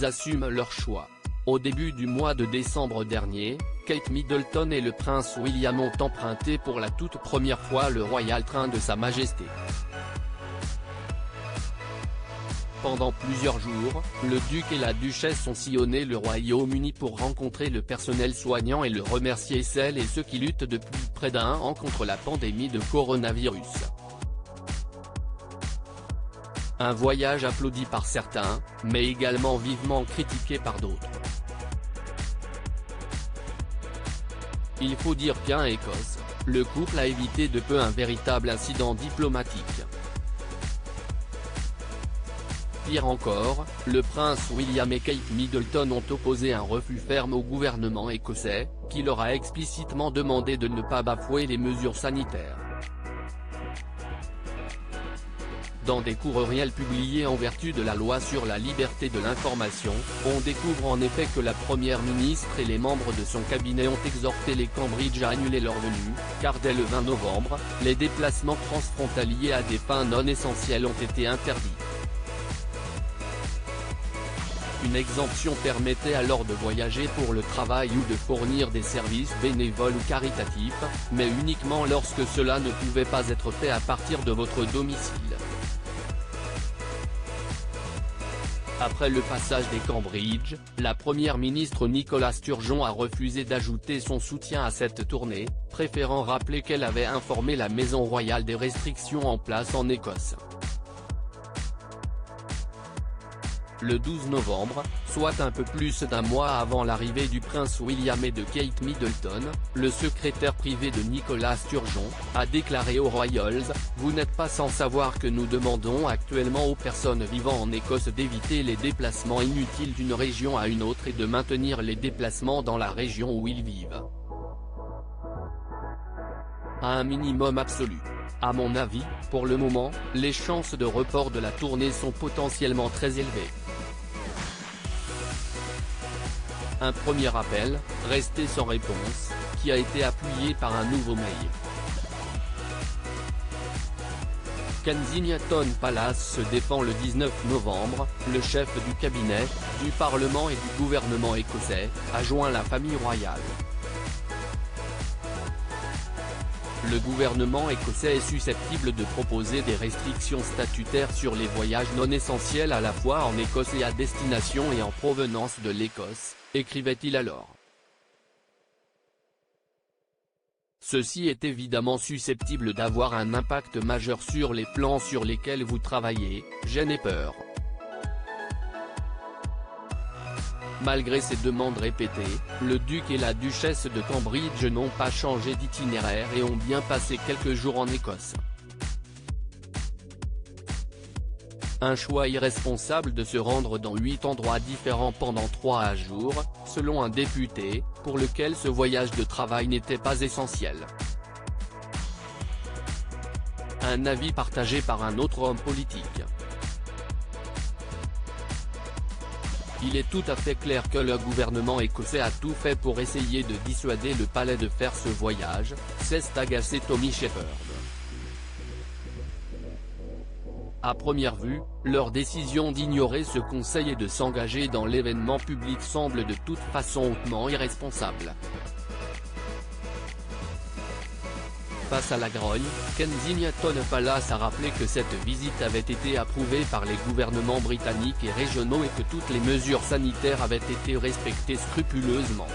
ils assument leur choix. Au début du mois de décembre dernier, Kate Middleton et le prince William ont emprunté pour la toute première fois le Royal Train de Sa Majesté. Pendant plusieurs jours, le duc et la duchesse ont sillonné le Royaume-Uni pour rencontrer le personnel soignant et le remercier celles et ceux qui luttent depuis près d'1 an contre la pandémie de coronavirus. Un voyage applaudi par certains, mais également vivement critiqué par d'autres. Il faut dire qu'en Écosse, le couple a évité de peu un véritable incident diplomatique. Pire encore, le prince William et Kate Middleton ont opposé un refus ferme au gouvernement écossais, qui leur a explicitement demandé de ne pas bafouer les mesures sanitaires. Dans des courriels publiés en vertu de la loi sur la liberté de l'information, on découvre en effet que la première ministre et les membres de son cabinet ont exhorté les Cambridge à annuler leur venue, car dès le 20 novembre, les déplacements transfrontaliers à des fins non essentielles ont été interdits. Une exemption permettait alors de voyager pour le travail ou de fournir des services bénévoles ou caritatifs, mais uniquement lorsque cela ne pouvait pas être fait à partir de votre domicile. Après le passage des Cambridge, la première ministre Nicola Sturgeon a refusé d'ajouter son soutien à cette tournée, préférant rappeler qu'elle avait informé la Maison royale des restrictions en place en Écosse. Le 12 novembre, soit un peu plus d'1 mois avant l'arrivée du prince William et de Kate Middleton, le secrétaire privé de Nicola Sturgeon, a déclaré aux Royals « Vous n'êtes pas sans savoir que nous demandons actuellement aux personnes vivant en Écosse d'éviter les déplacements inutiles d'une région à une autre et de maintenir les déplacements dans la région où ils vivent. À un minimum absolu. À mon avis, pour le moment, les chances de report de la tournée sont potentiellement très élevées. Un premier appel, resté sans réponse, qui a été appuyé par un nouveau mail. Kensington Palace se défend le 19 novembre, le chef du cabinet, du Parlement et du gouvernement écossais, a joint la famille royale. Le gouvernement écossais est susceptible de proposer des restrictions statutaires sur les voyages non essentiels à la fois en Écosse et à destination et en provenance de l'Écosse, écrivait-il alors. Ceci est évidemment susceptible d'avoir un impact majeur sur les plans sur lesquels vous travaillez, je n'ai peur. Malgré ces demandes répétées, le duc et la duchesse de Cambridge n'ont pas changé d'itinéraire et ont bien passé quelques jours en Écosse. Un choix irresponsable de se rendre dans 8 endroits différents pendant 3 jours, selon un député, pour lequel ce voyage de travail n'était pas essentiel. Un avis partagé par un autre homme politique. Il est tout à fait clair que le gouvernement écossais a tout fait pour essayer de dissuader le palais de faire ce voyage, s'est agacé Tommy Shepherd. À première vue, leur décision d'ignorer ce conseil et de s'engager dans l'événement public semble de toute façon hautement irresponsable. Face à la grogne, Kensington Palace a rappelé que cette visite avait été approuvée par les gouvernements britanniques et régionaux et que toutes les mesures sanitaires avaient été respectées scrupuleusement.